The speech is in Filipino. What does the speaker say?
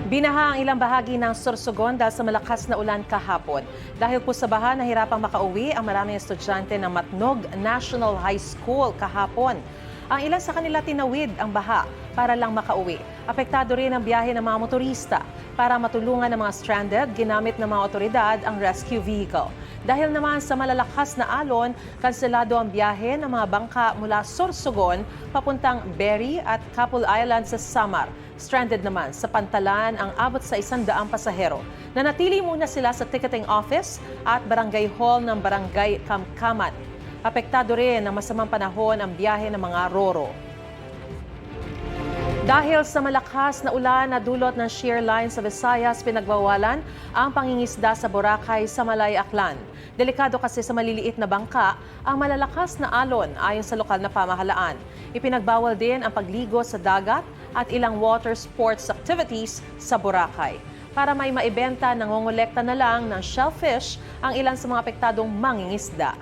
Binaha ang ilang bahagi ng Sorsogon dahil sa malakas na ulan kahapon. Dahil po sa baha, nahirapang makauwi ang maraming estudyante ng Matnog National High School kahapon. Ang ilan sa kanila tinawid ang baha para lang makauwi. Apektado rin ang biyahe ng mga motorista. Para matulungan ng mga stranded, ginamit ng mga otoridad ang rescue vehicle. Dahil naman sa malalakas na alon, kanselado ang biyahe ng mga bangka mula Sorsogon papuntang Berry at Capul Island sa Samar. Stranded naman sa Pantalan ang abot sa 100 pasahero. Nanatili muna sila sa ticketing office at barangay hall ng barangay Kamkaman. Apektado rin ng masamang panahon ang biyahe ng mga roro. Dahil sa malakas na ulan na dulot ng shear line sa Visayas, pinagbawalan ang pangingisda sa Boracay sa Malay Aklan. Delikado kasi sa maliliit na bangka ang malalakas na alon ayon sa lokal na pamahalaan. Ipinagbawal din ang pagligo sa dagat at ilang water sports activities sa Boracay. Para may maibenta, nangongolekta na lang ng shellfish ang ilan sa mga apektadong mangingisda.